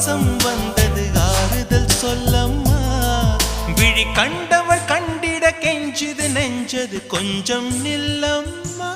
பாசம் வந்தது ஆறுதல் சொல்லம்மா விழி கண்டவள் கண்டிட கெஞ்சுது நெஞ்சது கொஞ்சம் நில்லம்மா